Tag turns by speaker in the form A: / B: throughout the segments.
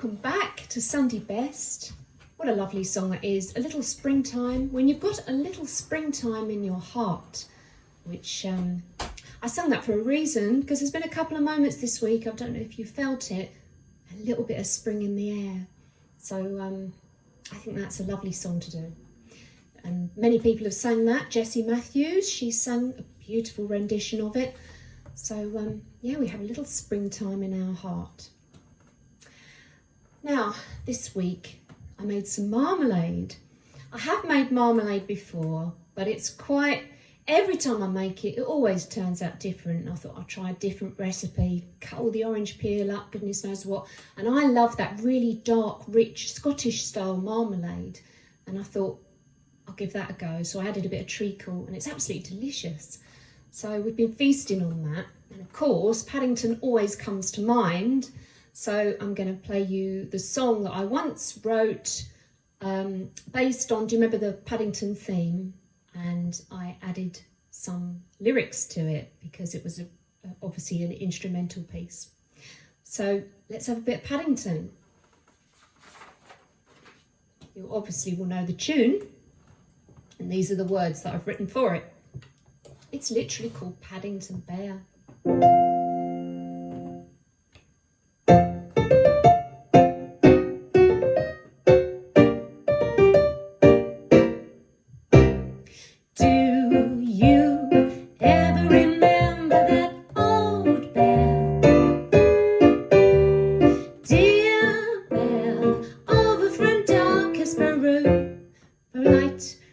A: welcome back to Sunday Best. What a lovely song it is, a little springtime, when you've got a little springtime in your heart, which I sung that for a reason, because there's been a couple of moments this week, I don't know if you felt it, a little bit of spring in the air. So I think that's a lovely song to do. And many people have sung that. Jessie Matthews, she sang a beautiful rendition of it. So yeah, we have a little springtime in our heart. Now, this week I made some marmalade. I have made marmalade before, but it's quite, every time I make it, it always turns out different. I thought I'd try a different recipe, cut all the orange peel up, goodness knows what. And I love that really dark, rich Scottish style marmalade. And I thought I'll give that a go. So I added a bit of treacle and it's absolutely delicious. So we've been feasting on that. And of course, Paddington always comes to mind. So I'm going to play you the song that I once wrote based on, do you remember the Paddington theme? And I added some lyrics to it because it was obviously an instrumental piece. So let's have a bit of Paddington. You obviously will know the tune. And these are the words that I've written for it. It's literally called Paddington Bear.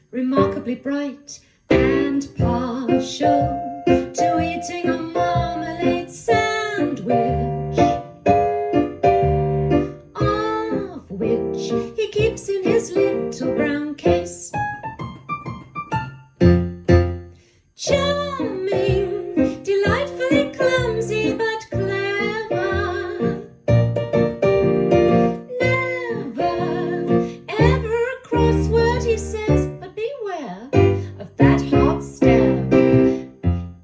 A: Remarkably bright and partial to eating a marmalade sandwich, of which he keeps in his little brown case. Charming, delightfully clumsy but clever, never ever a crossword he says. Of that hard stare,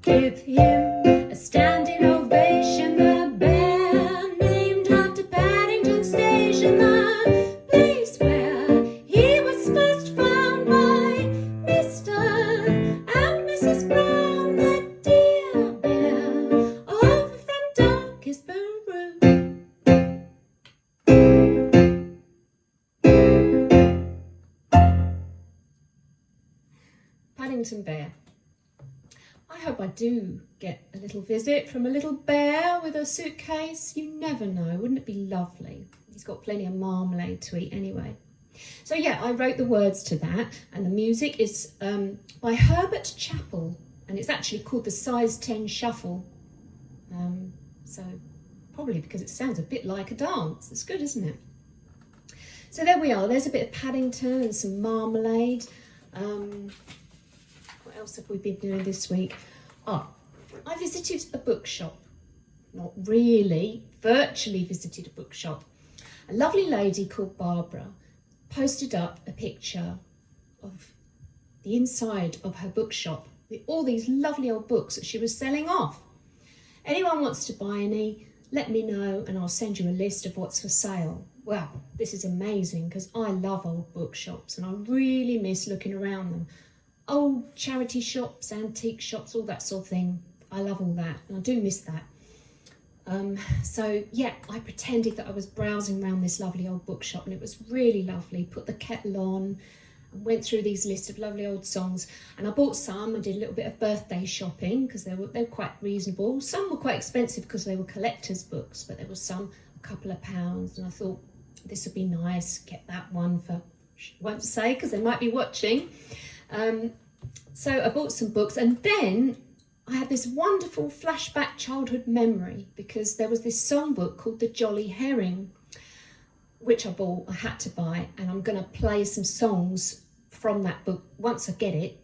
A: give him a standing ovation. The bear named after Paddington Station, the place where he was first found by Mr. and Mrs. Brown, the dear bear over from darkest Peru. Paddington Bear. I hope I do get a little visit from a little bear with a suitcase. You never know, wouldn't it be lovely? He's got plenty of marmalade to eat anyway. So yeah, I wrote the words to that, and the music is by Herbert Chappell, and it's actually called the Size 10 Shuffle. So probably because it sounds a bit like a dance. It's good, isn't it? So there we are. There's a bit of Paddington and some marmalade. What else have we been doing this week? I visited a bookshop. Not really, virtually visited a bookshop. A lovely lady called Barbara posted up a picture of the inside of her bookshop with all these lovely old books that she was selling off. Anyone wants to buy any, let me know and I'll send you a list of what's for sale. Well, this is amazing because I love old bookshops and I really miss looking around them. Old charity shops, antique shops, all that sort of thing. I love all that and I do miss that. So yeah, I pretended that I was browsing around this lovely old bookshop and it was really lovely. Put the kettle on and went through these lists of lovely old songs, and I bought some. I did a little bit of birthday shopping because they were quite reasonable. Some were quite expensive because they were collector's books, but there was some a couple of pounds, and I thought this would be nice. Get that one for, I won't say because they might be watching. So I bought some books, and then I had this wonderful flashback childhood memory because there was this songbook called The Jolly Herring, which I bought, I had to buy, and I'm going to play some songs from that book once I get it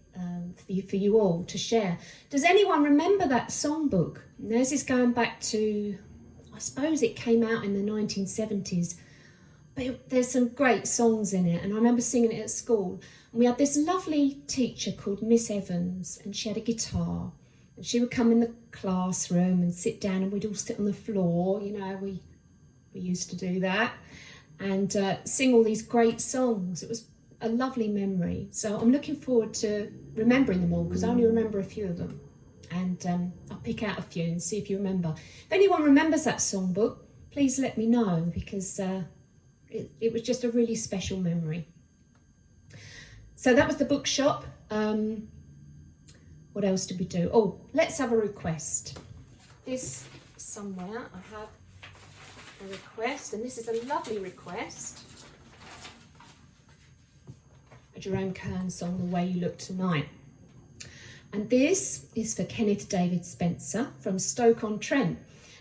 A: for you all to share. Does anyone remember that songbook? And this is going back to, I suppose it came out in the 1970s, but there's some great songs in it, and I remember singing it at school. And we had this lovely teacher called Miss Evans, and she had a guitar. And she would come in the classroom and sit down, and we'd all sit on the floor. You know, we used to do that. and sing all these great songs. It was a lovely memory. So I'm looking forward to remembering them all, because I only remember a few of them. And I'll pick out a few and see if you remember. If anyone remembers that songbook, please let me know, because it was just a really special memory. So that was the bookshop. What else did we do? Oh, let's have a request. This somewhere I have a request, and this is a lovely request. A Jerome Kern song, The Way You Look Tonight. And this is for Kenneth David Spencer from Stoke-on-Trent.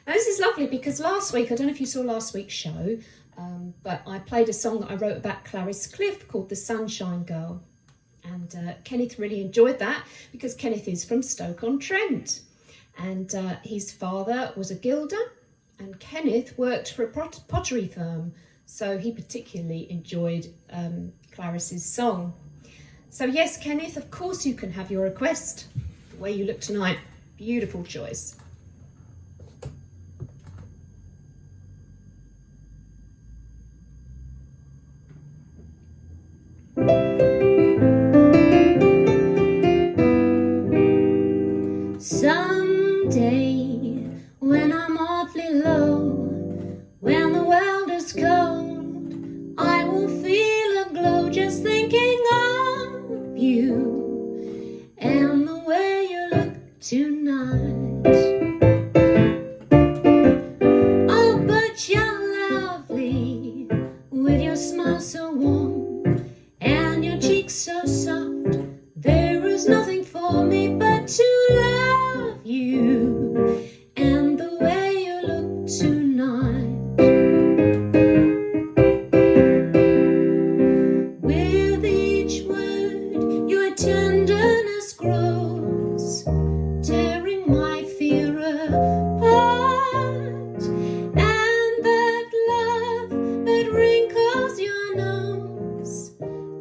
A: Now this is lovely because last week, I don't know if you saw last week's show, but I played a song that I wrote about Clarice Cliff called The Sunshine Girl. And Kenneth really enjoyed that because Kenneth is from Stoke-on-Trent. And his father was a gilder, and Kenneth worked for a pottery firm. So he particularly enjoyed Clarice's song. So yes, Kenneth, of course you can have your request. The Way You Look Tonight. Beautiful choice.
B: Someday, when I'm awfully low, when the world is cold, I will feel a glow just thinking of you and the way you look tonight. Oh, but you're lovely, with your smile so warm and your cheeks so soft. There is nothing for me but to love you and the way you look tonight. With each word your tenderness grows, tearing my fear apart, and that love that wrinkles your nose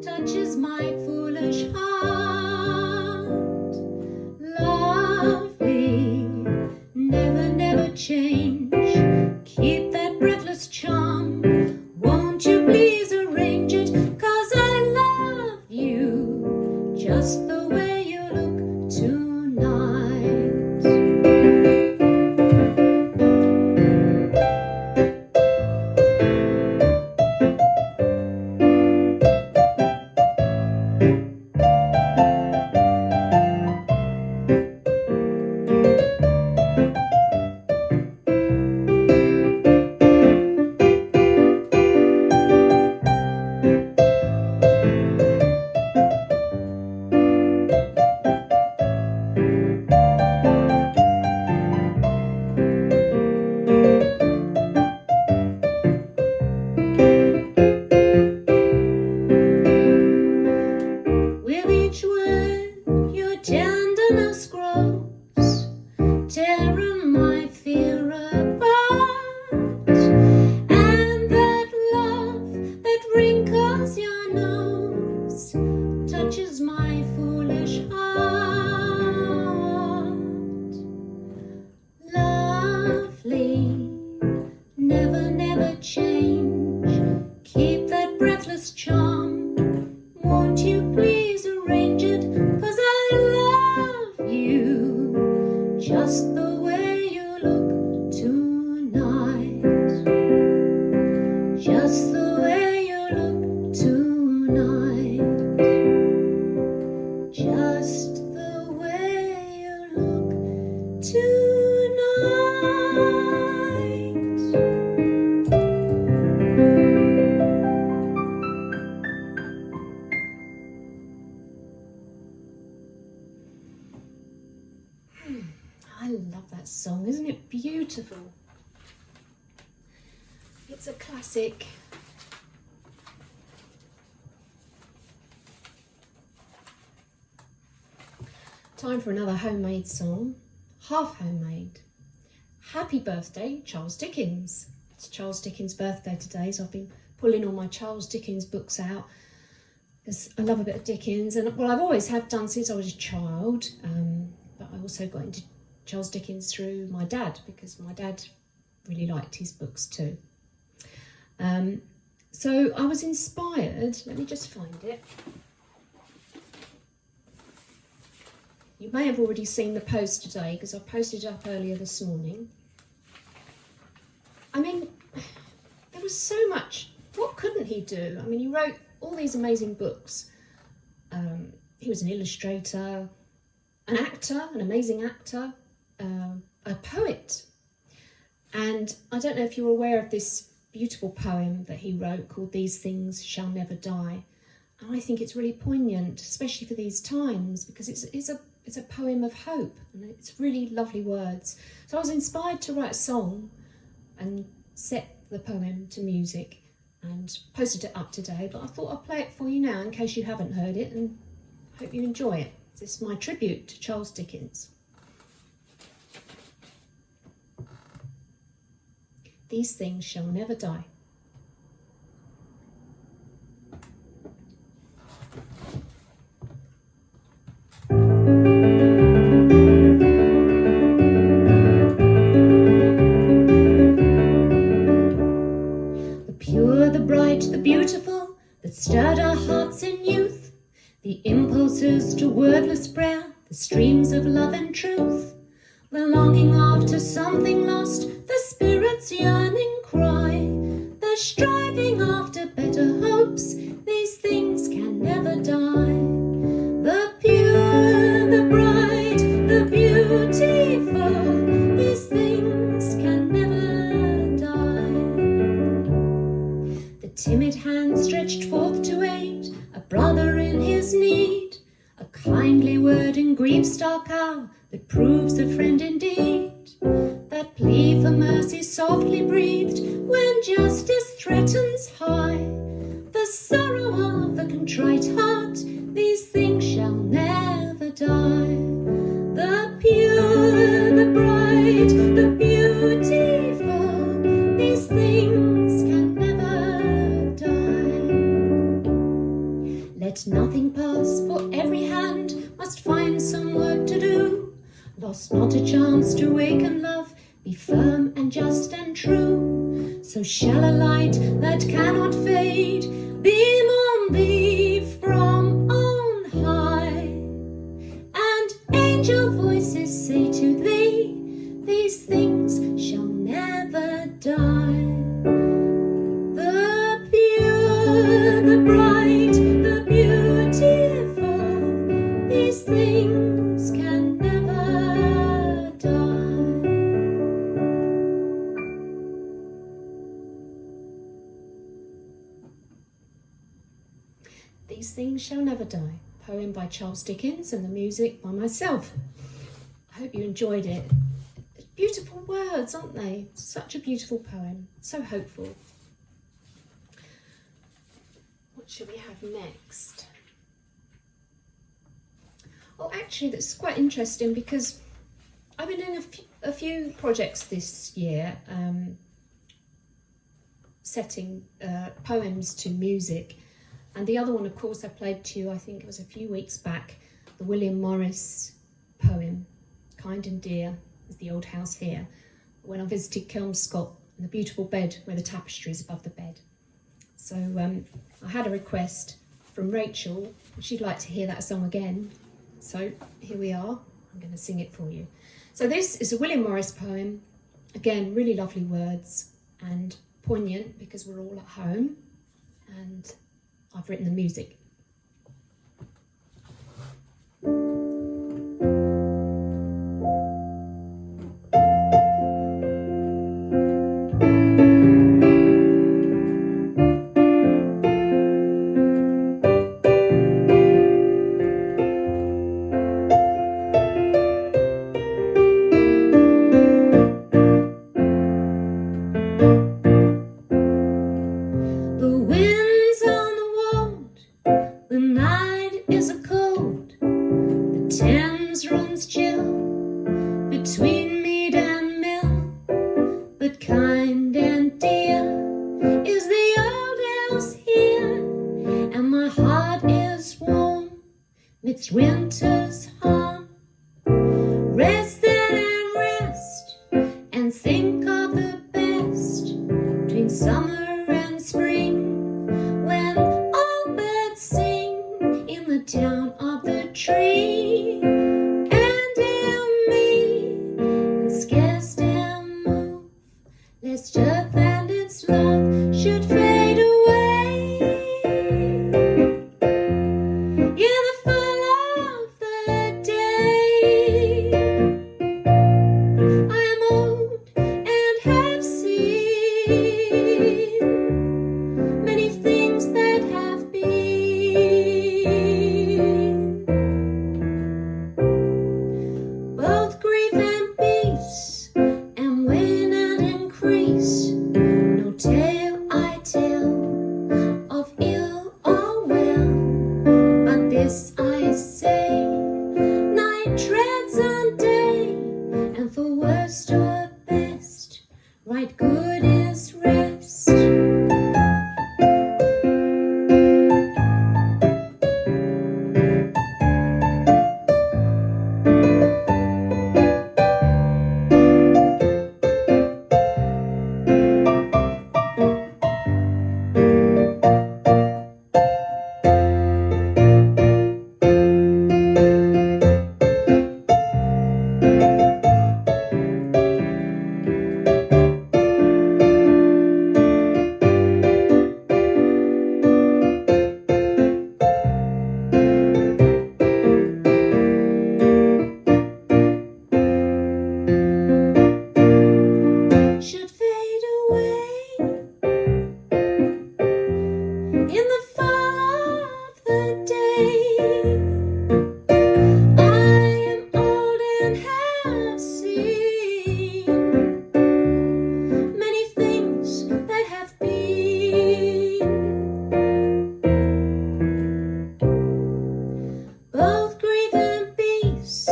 B: touches my foolish heart. Lovely, never, never change. Keep that breathless charm. Won't you please arrange it? 'Cause I love you just the way you look tonight. With each word your tenderness grows, tearing my fear apart, and that love that wrinkles your nose touches my foolish heart. Lovely, never, never change. Keep that breathless charm. Won't you please arrange it? 'Cause I love you just the way you look tonight. Just the way you look tonight. Just the way you look tonight.
A: I love that song, isn't it beautiful? It's a classic. Time for another homemade song, half homemade. Happy birthday, Charles Dickens. It's Charles Dickens' birthday today, so I've been pulling all my Charles Dickens books out because I love a bit of Dickens, and well, I've always have done since I was a child, but I also got into Charles Dickens through my dad, because my dad really liked his books too. So I was inspired, let me just find it. You may have already seen the post today because I posted it up earlier this morning. I mean, there was so much. What couldn't he do? I mean, he wrote all these amazing books. He was an illustrator, an actor, an amazing actor, a poet. And I don't know if you're aware of this beautiful poem that he wrote called These Things Shall Never Die. And I think it's really poignant, especially for these times, because it's a poem of hope and it's really lovely words. So I was inspired to write a song and set the poem to music and posted it up today, but I thought I'd play it for you now in case you haven't heard it, and hope you enjoy it. This is my tribute to Charles Dickens. These things shall never die. The pure, the bright, the beautiful, that stirred our hearts in youth, the impulses to wordless prayer, the streams of love and truth, the longing after something lost, the spirit's yearning cry, the striving after better hopes, these things can never die. The pure, the bright, the beautiful, these things can never die. The timid hand stretched forth to aid a brother in his need, a kindly word in grief's dark hour that proves a friend indeed, that plea for mercy softly breathed when justice threatens high, the sorrow of a contrite heart, these things shall never die. The pure, the bright, the beautiful, these things can never die. Let nothing pass, for every hand must find some work to do. Lost not a chance to waken love, be firm and just and true. So shall a light that cannot fade beam on thee from on high, and angel voices say to thee, these things shall never die. The pure, the bright, the beautiful, these things can never die. These Things Shall Never Die, poem by Charles Dickens and the music by myself. I hope you enjoyed it. Beautiful words, aren't they? Such a beautiful poem, so hopeful. What should we have next? Oh, actually, that's quite interesting because I've been doing a few projects this year, setting poems to music. And the other one, of course, I played to you, I think it was a few weeks back, the William Morris poem, Kind and Dear is the Old House Here, when I visited Kelmscott and the beautiful bed where the tapestry is above the bed. So I had a request from Rachel, she'd like to hear that song again. So here we are, I'm going to sing it for you. So this is a William Morris poem, again, really lovely words and poignant because we're all at home, and I've written the music.
B: treads on day, and for worst or best, right good is rest. Should fade away in the fall of the day. I am old and have seen many things that have been, both grief and peace,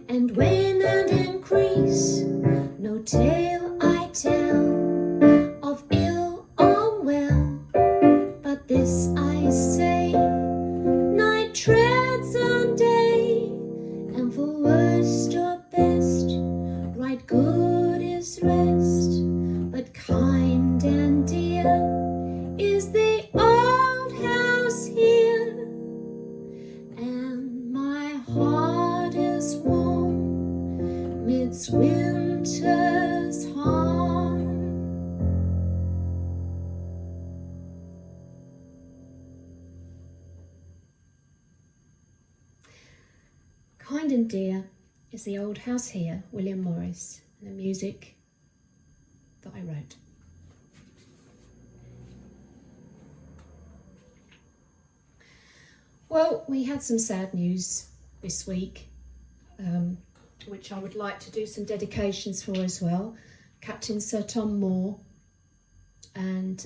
B: and wane and increase. No tale I tell of ill or well, but this I say, night treads on day, and for worst or best, right good is rest. But kind and dear is the old house here, and my heart is warm midst winter's harm.
A: Kind and Dear is the old house here, William Morris, and the music that I wrote. Well, we had some sad news this week, which I would like to do some dedications for as well. Captain Sir Tom Moore, and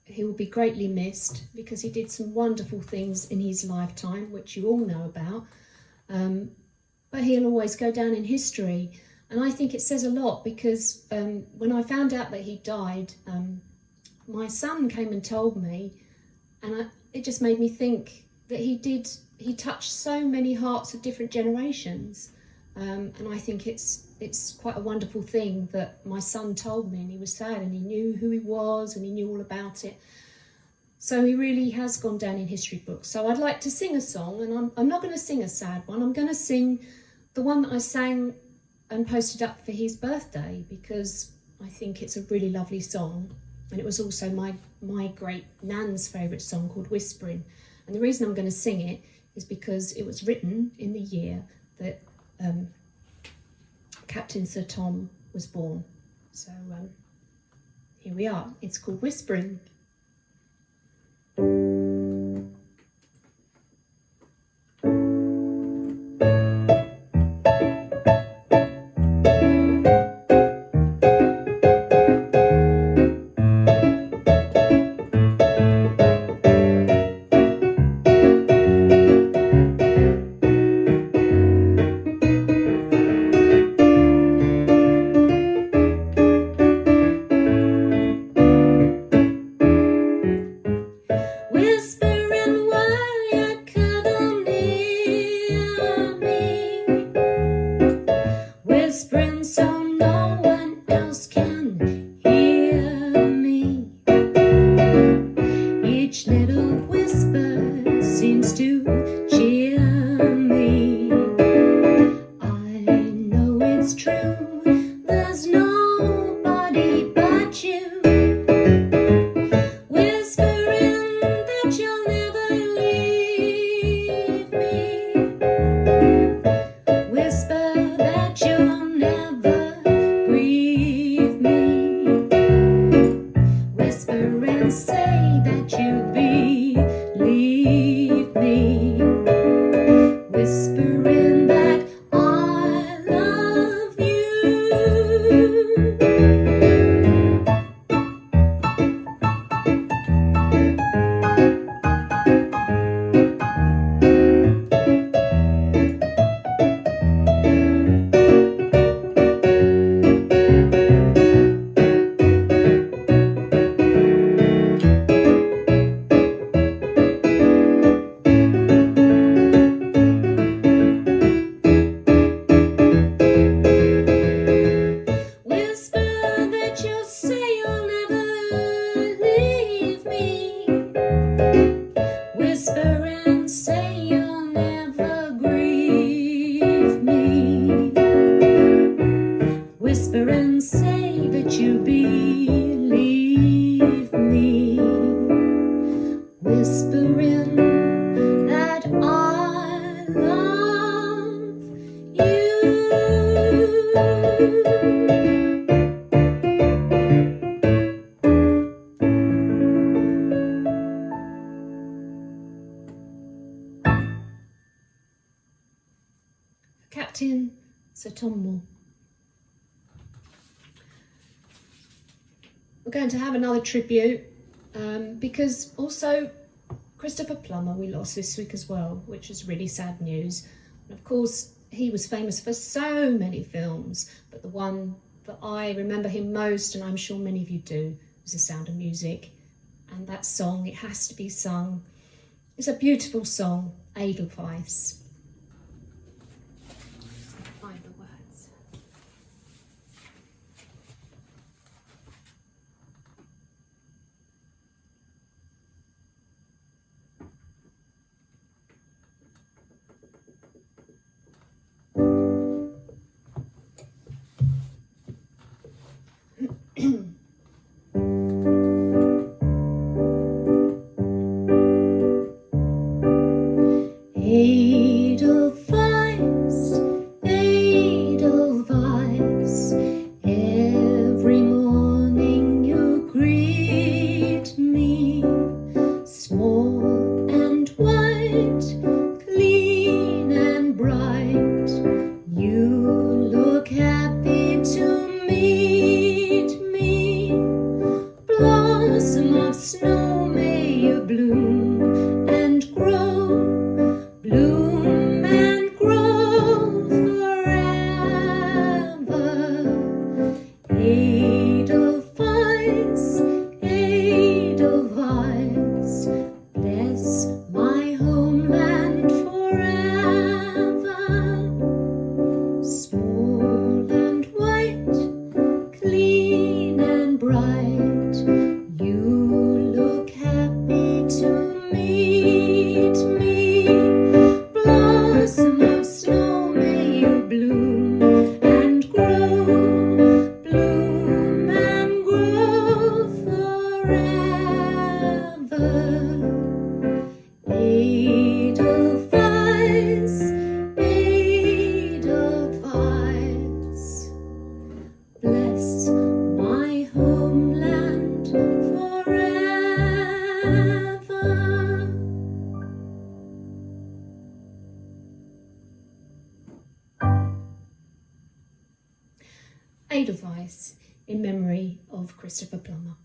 A: he will be greatly missed because he did some wonderful things in his lifetime, which you all know about. But he'll always go down in history. And I think it says a lot because when I found out that he died, my son came and told me, and it just made me think that he touched so many hearts of different generations. And I think it's quite a wonderful thing that my son told me, and he was sad and he knew who he was and he knew all about it. So he really has gone down in history books. So I'd like to sing a song, and I'm not going to sing a sad one. I'm going to sing the one that I sang and posted up for his birthday because I think it's a really lovely song. And it was also my great Nan's favourite song called Whispering. And the reason I'm going to sing it is because it was written in the year that Captain Sir Tom was born. So here we are. It's called Whispering. Captain Sir Tom Moore. We're going to have another tribute because also Christopher Plummer we lost this week as well, which is really sad news. And of course, he was famous for so many films, but the one that I remember him most, and I'm sure many of you do, was The Sound of Music. And that song, it has to be sung. It's a beautiful song, Edelweiss. Just gonna find the words.
B: Edelweiss, Edelweiss, every morning you greet me, small and white, clean and bright, you look happy to meet me, blossom of snow may you bloom and grow, bloom and grow forever. Edelweiss, Edelweiss, bless my homeland forever. Small and white, clean and bright, you look happy to meet me. Blossom of snow may you bloom and grow, bloom and grow forever. Edelweiss, Edelweiss, bless my homeland forever.
A: Edelweiss, in memory of Christopher Plummer.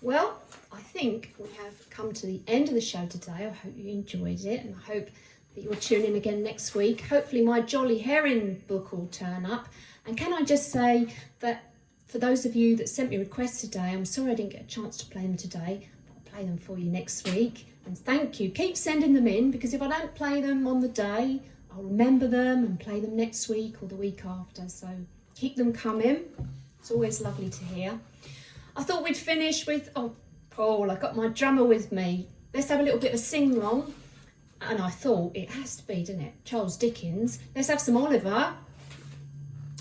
A: Well, I think we have come to the end of the show today. I hope you enjoyed it, and I hope that you'll tune in again next week. Hopefully my Jolly Herring book will turn up. And can I just say that for those of you that sent me requests today, I'm sorry I didn't get a chance to play them today, but I'll play them for you next week. And thank you. Keep sending them in, because if I don't play them on the day, I'll remember them and play them next week or the week after. So keep them coming. It's always lovely to hear. I thought we'd finish with, oh, Paul, I got my drummer with me. Let's have a little bit of a sing-along. And I thought, it has to be, doesn't it? Charles Dickens. Let's have some Oliver.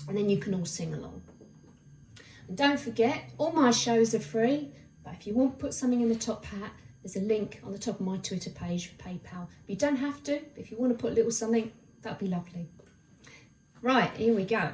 A: And then you can all sing along. And don't forget, all my shows are free. But if you want to put something in the top hat, there's a link on the top of my Twitter page for PayPal. You don't have to, but if you want to put a little something, that'd be lovely. Right, here we go.